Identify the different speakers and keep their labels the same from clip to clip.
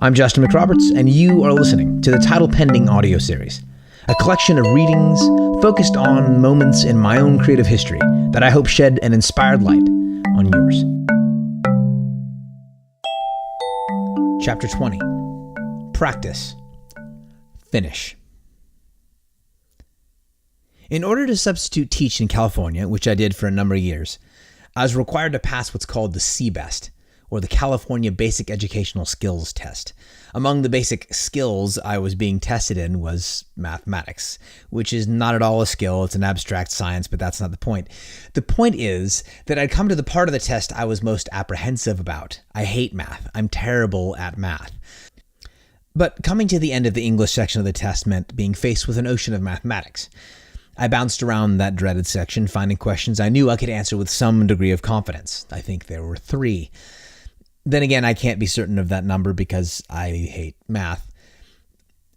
Speaker 1: I'm Justin McRoberts, and you are listening to the Title Pending audio series, a collection of readings focused on moments in my own creative history that I hope shed an inspired light on yours. Chapter 20. Practice. Finish. In order to substitute teach in California, which I did for a number of years, I was required to pass what's called the CBEST, or the California Basic Educational Skills Test. Among the basic skills I was being tested in was mathematics, which is not at all a skill. It's an abstract science, but that's not the point. The point is that I'd come to the part of the test I was most apprehensive about. I hate math. I'm terrible at math. But coming to the end of the English section of the test meant being faced with an ocean of mathematics. I bounced around that dreaded section, finding questions I knew I could answer with some degree of confidence. I think there were 3. Then again, I can't be certain of that number because I hate math.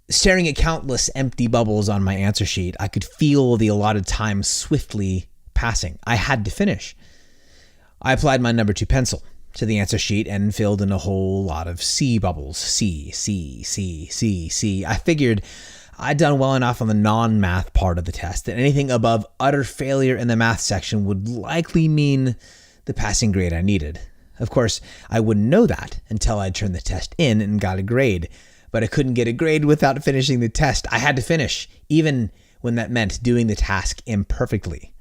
Speaker 1: Staring at countless empty bubbles on my answer sheet, I could feel the allotted time swiftly passing. I had to finish. I applied my number 2 pencil to the answer sheet and filled in a whole lot of C bubbles. C. I figured I'd done well enough on the non-math part of the test that anything above utter failure in the math section would likely mean the passing grade I needed. Of course, I wouldn't know that until I'd turned the test in and got a grade, but I couldn't get a grade without finishing the test. I had to finish, even when that meant doing the task imperfectly.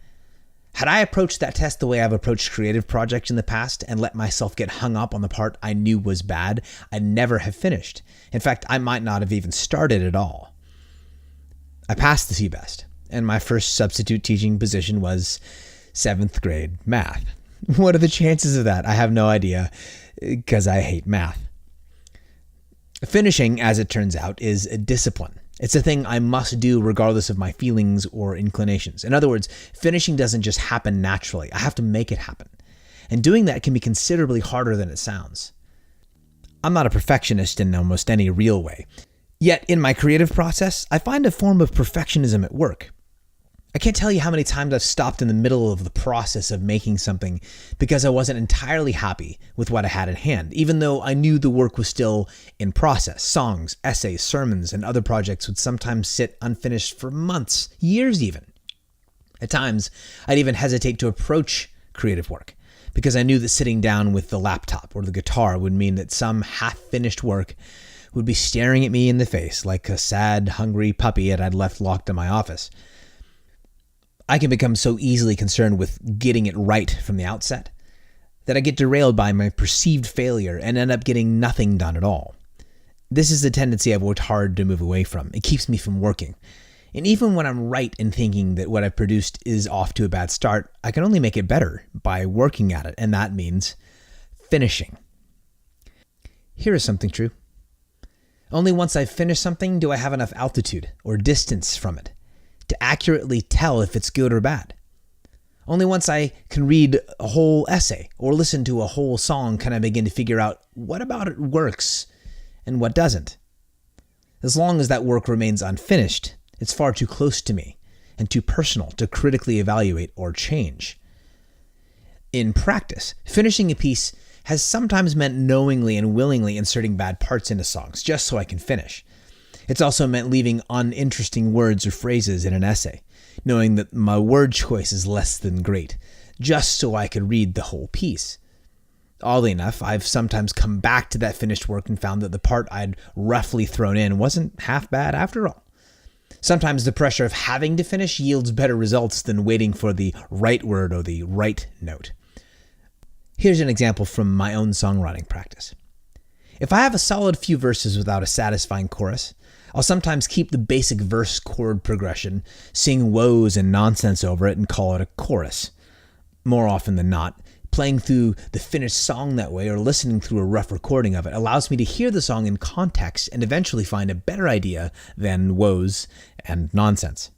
Speaker 1: Had I approached that test the way I've approached creative projects in the past and let myself get hung up on the part I knew was bad, I'd never have finished. In fact, I might not have even started at all. I passed the CBEST, and my first substitute teaching position was 7th grade math. What are the chances of that? I have no idea, because I hate math. Finishing, as it turns out, is a discipline. It's a thing I must do regardless of my feelings or inclinations. In other words, finishing doesn't just happen naturally. I have to make it happen. And doing that can be considerably harder than it sounds. I'm not a perfectionist in almost any real way. Yet, in my creative process, I find a form of perfectionism at work. I can't tell you how many times I've stopped in the middle of the process of making something because I wasn't entirely happy with what I had at hand, even though I knew the work was still in process. Songs, essays, sermons, and other projects would sometimes sit unfinished for months, years even. At times, I'd even hesitate to approach creative work because I knew that sitting down with the laptop or the guitar would mean that some half-finished work would be staring at me in the face like a sad, hungry puppy that I'd left locked in my office. I can become so easily concerned with getting it right from the outset that I get derailed by my perceived failure and end up getting nothing done at all. This is a tendency I've worked hard to move away from. It keeps me from working. And even when I'm right in thinking that what I've produced is off to a bad start, I can only make it better by working at it, and that means finishing. Here is something true. Only once I've finished something do I have enough altitude or distance from it to accurately tell if it's good or bad. Only once I can read a whole essay or listen to a whole song can I begin to figure out what about it works and what doesn't. As long as that work remains unfinished, it's far too close to me and too personal to critically evaluate or change. In practice, finishing a piece has sometimes meant knowingly and willingly inserting bad parts into songs just so I can finish. It's also meant leaving uninteresting words or phrases in an essay, knowing that my word choice is less than great, just so I could read the whole piece. Oddly enough, I've sometimes come back to that finished work and found that the part I'd roughly thrown in wasn't half bad after all. Sometimes the pressure of having to finish yields better results than waiting for the right word or the right note. Here's an example from my own songwriting practice. If I have a solid few verses without a satisfying chorus, I'll sometimes keep the basic verse chord progression, sing woes and nonsense over it, and call it a chorus. More often than not, playing through the finished song that way or listening through a rough recording of it allows me to hear the song in context and eventually find a better idea than woes and nonsense.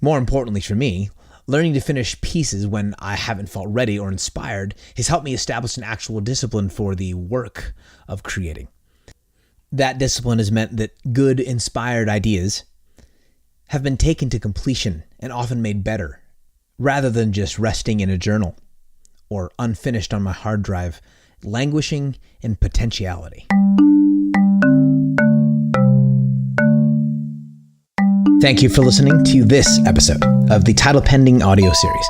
Speaker 1: More importantly for me, learning to finish pieces when I haven't felt ready or inspired has helped me establish an actual discipline for the work of creating. That discipline has meant that good, inspired ideas have been taken to completion and often made better, rather than just resting in a journal or unfinished on my hard drive, languishing in potentiality. Thank you for listening to this episode of the Title Pending audio series.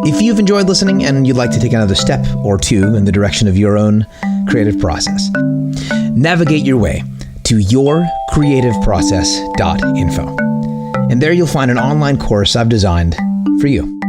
Speaker 1: If you've enjoyed listening and you'd like to take another step or two in the direction of your own creative process, navigate your way to yourcreativeprocess.info. And there you'll find an online course I've designed for you.